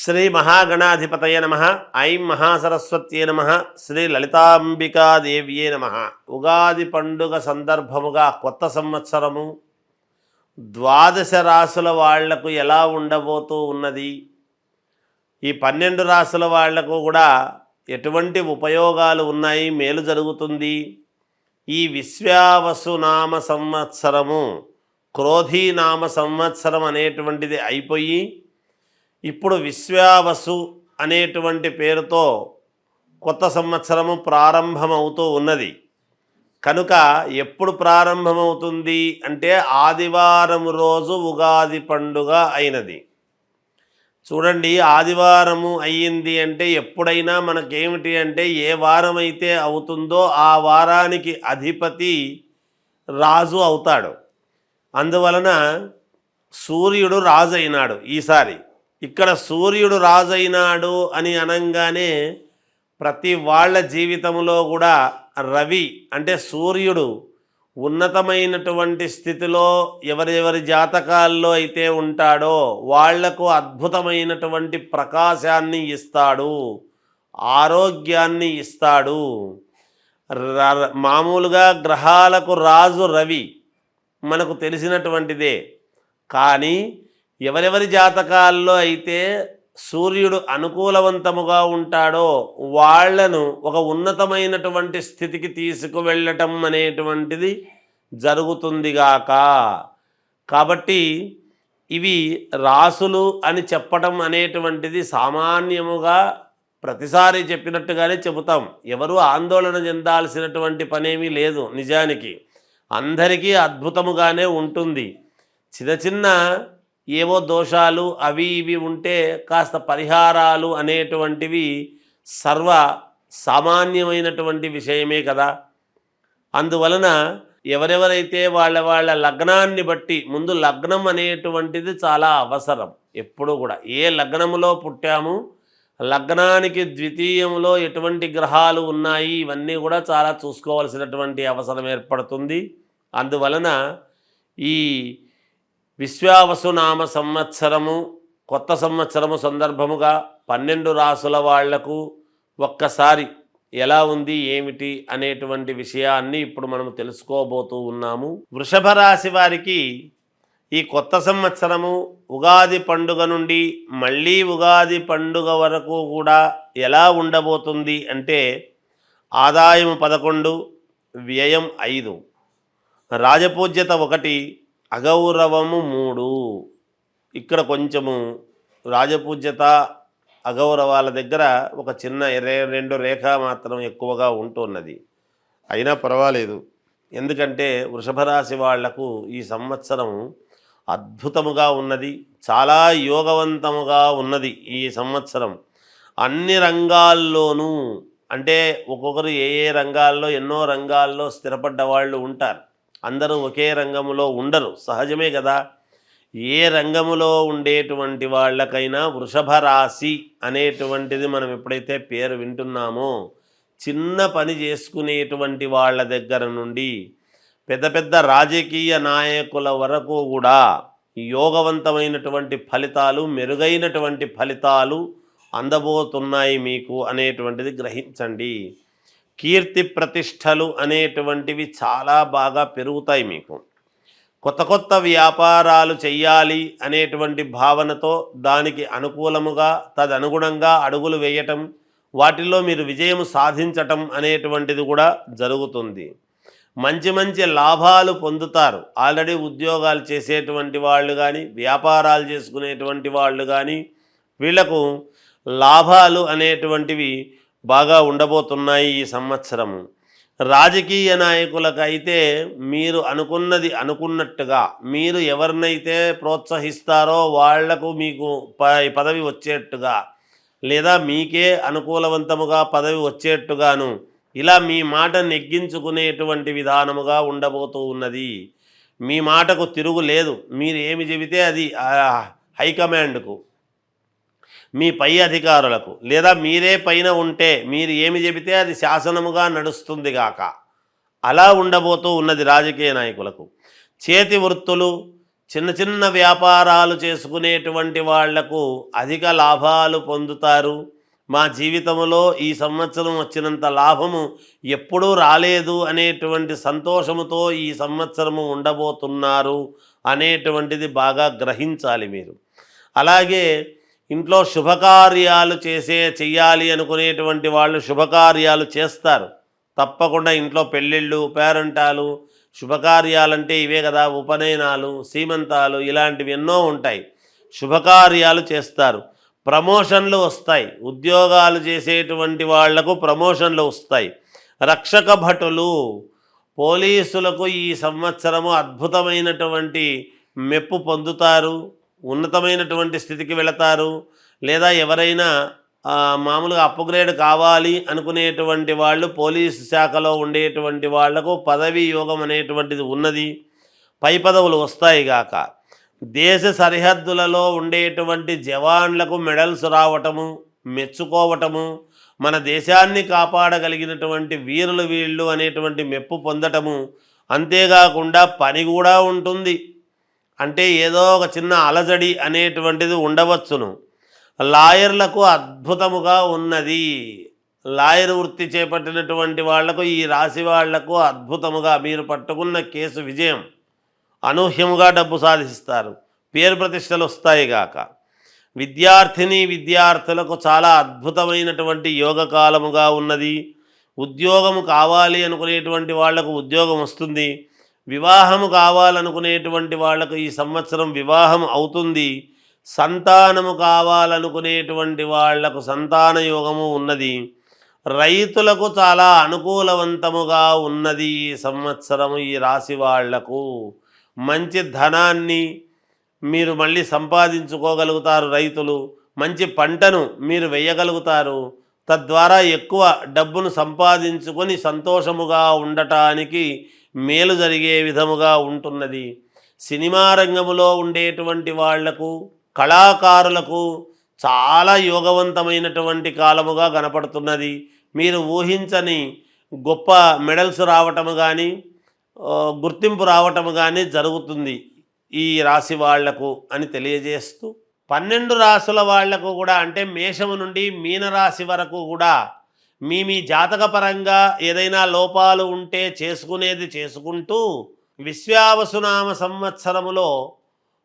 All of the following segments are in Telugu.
శ్రీ మహాగణాధిపతయ నమ. ఐం మహాసరస్వత్యే నమ. శ్రీ లలితాంబికాదేవ్యే నమ. ఉగాది పండుగ సందర్భముగా కొత్త సంవత్సరము ద్వాదశ రాసుల వాళ్లకు ఎలా ఉండబోతూ ఉన్నది, ఈ 12 రాసుల వాళ్లకు కూడా ఎటువంటి ఉపయోగాలు ఉన్నాయి, మేలు జరుగుతుంది. ఈ విశ్వావసునామ సంవత్సరము క్రోధీనామ సంవత్సరం అనేటువంటిది అయిపోయి ఇప్పుడు విశ్వావసు అనేటువంటి పేరుతో కొత్త సంవత్సరము ప్రారంభమవుతూ ఉన్నది. కనుక ఎప్పుడు ప్రారంభమవుతుంది అంటే ఆదివారం రోజు ఉగాది పండుగ అయినది. చూడండి, ఆదివారము అయ్యింది అంటే ఎప్పుడైనా మనకేమిటి అంటే ఏ వారం అయితే అవుతుందో ఆ వారానికి అధిపతి రాజు అవుతాడు. అందువలన సూర్యుడు రాజు అయినాడు ఈసారి. ఇక్కడ సూర్యుడు రాజైనాడు అని అనంగానే ప్రతి వాళ్ళ జీవితంలో కూడా రవి అంటే సూర్యుడు ఉన్నతమైనటువంటి స్థితిలో ఎవరెవరి జాతకాల్లో అయితే ఉంటాడో వాళ్లకు అద్భుతమైనటువంటి ప్రకాశాన్ని ఇస్తాడు, ఆరోగ్యాన్ని ఇస్తాడు. మామూలుగా గ్రహాలకు రాజు రవి మనకు తెలిసినటువంటిదే. కానీ ఎవరెవరి జాతకాల్లో అయితే సూర్యుడు అనుకూలవంతముగా ఉంటాడో వాళ్లను ఒక ఉన్నతమైనటువంటి స్థితికి తీసుకువెళ్ళటం అనేటువంటిది జరుగుతుందిగాక. కాబట్టి ఇవి రాసులు అని చెప్పటం అనేటువంటిది సామాన్యముగా ప్రతిసారి చెప్పినట్టుగానే చెబుతాం. ఎవరు ఆందోళన చెందాల్సినటువంటి పనేమీ లేదు. నిజానికి అందరికీ అద్భుతముగానే ఉంటుంది. చిన్న చిన్న ఏవో దోషాలు అవి ఇవి ఉంటే కాస్త పరిహారాలు అనేటువంటివి సర్వ సామాన్యమైనటువంటి విషయమే కదా. అందువలన ఎవరెవరైతే వాళ్ళ లగ్నాన్ని బట్టి, ముందు లగ్నం అనేటువంటిది చాలా అవసరం. ఎప్పుడు కూడా ఏ లగ్నములో పుట్టాము, లగ్నానికి ద్వితీయంలో ఎటువంటి గ్రహాలు ఉన్నాయి, ఇవన్నీ కూడా చాలా చూసుకోవాల్సినటువంటి అవసరం ఏర్పడుతుంది. అందువలన ఈ విశ్వావసునామ సంవత్సరము కొత్త సంవత్సరము సందర్భముగా 12 రాసుల వాళ్లకు ఒక్కసారి ఎలా ఉంది ఏమిటి అనేటువంటి విషయాన్ని ఇప్పుడు మనం తెలుసుకోబోతూ ఉన్నాము. వృషభ రాశి వారికి ఈ కొత్త సంవత్సరము ఉగాది పండుగ నుండి మళ్ళీ ఉగాది పండుగ వరకు కూడా ఎలా ఉండబోతుంది అంటే ఆదాయం 11, వ్యయం 5, రాజపూజ్యత 1, అగౌరవము 3. ఇక్కడ కొంచెము రాజపూజ్యత అగౌరవాల దగ్గర ఒక చిన్న 2 రేఖ మాత్రం ఎక్కువగా ఉంటున్నది. అయినా పర్వాలేదు, ఎందుకంటే వృషభ రాశి వాళ్లకు ఈ సంవత్సరం అద్భుతముగా ఉన్నది, చాలా యోగవంతముగా ఉన్నది. ఈ సంవత్సరం అన్ని రంగాల్లోనూ, అంటే ఒక్కొక్కరు ఏ ఏ రంగాల్లో ఎన్నో రంగాల్లో స్థిరపడ్డ వాళ్ళు ఉంటారు. అందరూ ఒకే రంగములో ఉండరు, సహజమే కదా. ఏ రంగములో ఉండేటువంటి వాళ్ళకైనా వృషభ రాశి అనేటువంటిది మనం ఎప్పుడైతే పేరు వింటున్నామో, చిన్న పని చేసుకునేటువంటి వాళ్ళ దగ్గర నుండి పెద్ద పెద్ద రాజకీయ నాయకుల వరకు కూడా యోగవంతమైనటువంటి ఫలితాలు, మెరుగైనటువంటి ఫలితాలు అందబోతున్నాయి మీకు అనేటువంటిది గ్రహించండి. కీర్తి ప్రతిష్టలు అనేటువంటివి చాలా బాగా పెరుగుతాయి మీకు. కొత్త కొత్త వ్యాపారాలు చెయ్యాలి అనేటువంటి భావనతో దానికి అనుకూలముగా తదనుగుణంగా అడుగులు వేయటం, వాటిల్లో మీరు విజయం సాధించటం అనేటువంటిది కూడా జరుగుతుంది. మంచి మంచి లాభాలు పొందుతారు. ఆల్రెడీ ఉద్యోగాలు చేసేటువంటి వాళ్ళు కానీ, వ్యాపారాలు చేసుకునేటువంటి వాళ్ళు కానీ, వీళ్లకు లాభాలు అనేటువంటివి బాగా ఉండబోతున్నాయి ఈ సంవత్సరము. రాజకీయ నాయకులకైతే మీరు అనుకున్నది అనుకున్నట్టుగా, మీరు ఎవరినైతే ప్రోత్సహిస్తారో వాళ్లకు మీకు పదవి వచ్చేట్టుగా, లేదా మీకే అనుకూలవంతముగా పదవి వచ్చేట్టుగాను ఇలా మీ మాట నెగ్గించుకునేటువంటి విధానముగా ఉండబోతూ ఉన్నది. మీ మాటకు తిరుగు లేదు. మీరు ఏమి చెబితే అది హైకమాండ్కు, మీ పై అధికారులకు, లేదా మీరే పైన ఉంటే మీరు ఏమి చెబితే అది శాసనముగా నడుస్తుంది గాక. అలా ఉండబోతూ ఉన్నది రాజకీయ నాయకులకు. చేతి వృత్తులు, చిన్న చిన్న వ్యాపారాలు చేసుకునేటువంటి వాళ్లకు అధిక లాభాలు పొందుతారు. మా జీవితంలో ఈ సంవత్సరం వచ్చినంత లాభము ఎప్పుడూ రాలేదు అనేటువంటి సంతోషముతో ఈ సంవత్సరము ఉండబోతున్నారు అనేటువంటిది బాగా గ్రహించాలి మీరు. అలాగే ఇంట్లో శుభకార్యాలు చెయ్యాలి అనుకునేటువంటి వాళ్ళు శుభకార్యాలు చేస్తారు. తప్పకుండా ఇంట్లో పెళ్ళిళ్ళు, పేరంటాలు, శుభకార్యాలంటే ఇవే కదా, ఉపనయనాలు, సీమంతాలు ఇలాంటివి ఎన్నో ఉంటాయి. శుభకార్యాలు చేస్తారు. ప్రమోషన్లు వస్తాయి. ఉద్యోగాలు చేసేటువంటి వాళ్లకు ప్రమోషన్లు వస్తాయి. రక్షక భటులు, పోలీసులకు ఈ సంవత్సరము అద్భుతమైనటువంటి మెప్పు పొందుతారు. ఉన్నతమైనటువంటి స్థితికి వెళతారు. లేదా ఎవరైనా మామూలుగా అప్గ్రేడ్ కావాలి అనుకునేటువంటి వాళ్ళు పోలీసు శాఖలో ఉండేటువంటి వాళ్లకు పదవీ యోగం అనేటువంటిది ఉన్నది. పై పదవులు వస్తాయి గాక. దేశ సరిహద్దులలో ఉండేటువంటి జవాన్లకు మెడల్స్ రావటము, మెచ్చుకోవటము, మన దేశాన్ని కాపాడగలిగినటువంటి వీరులు వీళ్ళు అనేటువంటి మెప్పు పొందటము. అంతేకాకుండా పని కూడా ఉంటుంది. అంటే ఏదో ఒక చిన్న అలజడి అనేటువంటిది ఉండవచ్చును. లాయర్లకు అద్భుతముగా ఉన్నది. లాయర్ వృత్తి చేపట్టినటువంటి వాళ్లకు, ఈ రాశి వాళ్లకు అద్భుతముగా మీరు పట్టుకున్న కేసు విజయం, అనూహ్యముగా డబ్బు సాధిస్తారు. పేరు ప్రతిష్టలు వస్తాయిగాక. విద్యార్థులకు చాలా అద్భుతమైనటువంటి యోగకాలముగా ఉన్నది. ఉద్యోగము కావాలి అనుకునేటువంటి వాళ్లకు ఉద్యోగం వస్తుంది. వివాహము కావాలనుకునేటువంటి వాళ్లకు ఈ సంవత్సరం వివాహం అవుతుంది. సంతానము కావాలనుకునేటువంటి వాళ్లకు సంతాన యోగము ఉన్నది. రైతులకు చాలా అనుకూలవంతముగా ఉన్నది ఈ సంవత్సరము. ఈ రాశి వాళ్లకు మంచి ధనాన్ని మీరు మళ్ళీ సంపాదించుకోగలుగుతారు. రైతులు మంచి పంటను మీరు వేయగలుగుతారు. తద్వారా ఎక్కువ డబ్బును సంపాదించుకొని సంతోషముగా ఉండటానికి మేలు జరిగే విధముగా ఉంటున్నది. సినిమా రంగములో ఉండేటువంటి వాళ్లకు, కళాకారులకు చాలా యోగవంతమైనటువంటి కాలముగా కనపడుతున్నది. మీరు ఊహించని గొప్ప మెడల్స్ రావటము కానీ, గుర్తింపు రావటము కానీ జరుగుతుంది ఈ రాశి వాళ్లకు అని తెలియజేస్తూ, 12 రాశుల వాళ్లకు కూడా, అంటే మేషము నుండి మీనరాశి వరకు కూడా మీ జాతకపరంగా ఏదైనా లోపాలు ఉంటే చేసుకునేది చేసుకుంటూ, విశ్వావసునామ సంవత్సరములో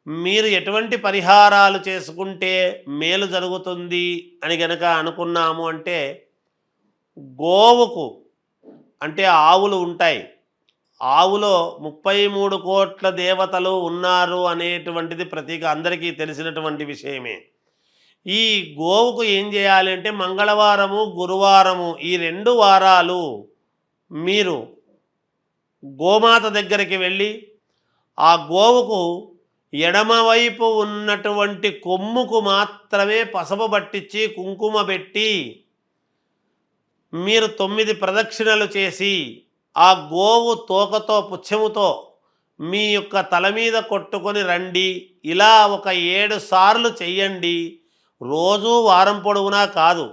మీరు ఎటువంటి పరిహారాలు చేసుకుంటే మేలు జరుగుతుంది అని గనక అనుకున్నాము అంటే, గోవుకు, అంటే ఆవులు ఉంటాయి, ఆవులో 33 కోట్ల దేవతలు ఉన్నారు అనేటువంటిది ప్రతీక అందరికీ తెలిసినటువంటి విషయమే. ఈ గోవుకు ఏం చేయాలి అంటే, మంగళవారము, గురువారము ఈ 2 వారాలు మీరు గోమాత దగ్గరికి వెళ్ళి ఆ గోవుకు ఎడమవైపు ఉన్నటువంటి కొమ్ముకు మాత్రమే పసుపు పట్టించి కుంకుమ పెట్టి మీరు 9 ప్రదక్షిణలు చేసి ఆ గోవు తోకతో, పుచ్చముతో మీ యొక్క తల మీద కొట్టుకొని రండి. ఇలా ఒక 7 సార్లు చెయ్యండి. రోజు వారం పొడవునా కాదు,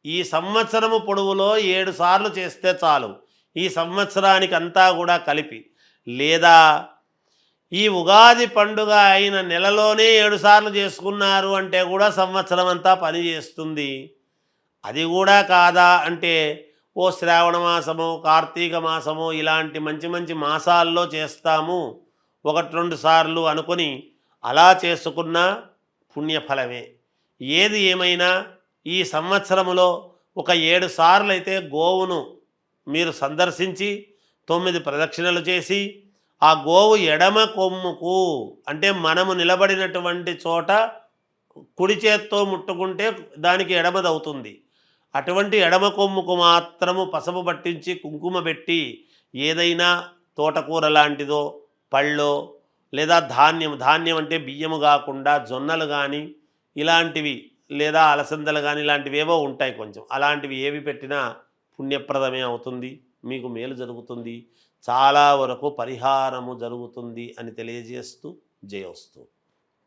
ఈ సంవత్సరము పొడవులో 7 సార్లు చేస్తే చాలు, ఈ సంవత్సరానికి అంతా కూడా కలిపి. లేదా ఈ ఉగాది పండుగ అయిన నెలలోనే 7 సార్లు చేసుకున్నారు అంటే కూడా సంవత్సరం అంతా పని చేస్తుంది. అది కూడా కాదా అంటే, ఓ శ్రావణ మాసము, కార్తీక మాసము ఇలాంటి మంచి మంచి మాసాల్లో చేస్తాము 1-2 సార్లు అనుకొని అలా చేసుకున్న పుణ్యఫలమే. ఏది ఏమైనా ఈ సంవత్సరములో ఒక 7 సార్లు అయితే గోవును మీరు సందర్శించి 9 ప్రదక్షిణలు చేసి, ఆ గోవు ఎడమ కొమ్ముకు, అంటే మనము నిలబడినటువంటి చోట కుడి చేత్తో ముట్టుకుంటే దానికి ఎడమదవుతుంది, అటువంటి ఎడమ కొమ్ముకు మాత్రము పసుపు పట్టించి కుంకుమ పెట్టి, ఏదైనా తోటకూర లాంటిదో, పళ్ళో, లేదా ధాన్యం అంటే బియ్యము కాకుండా జొన్నలు కానీ ఇలాంటివి, లేదా అలసందలు కానీ ఇలాంటివి ఏవో ఉంటాయి కొంచెం, అలాంటివి ఏవి పెట్టినా పుణ్యప్రదమే అవుతుంది, మీకు మేలు జరుగుతుంది, చాలా వరకు పరిహారము జరుగుతుంది అని తెలియజేస్తూ జయోస్తు.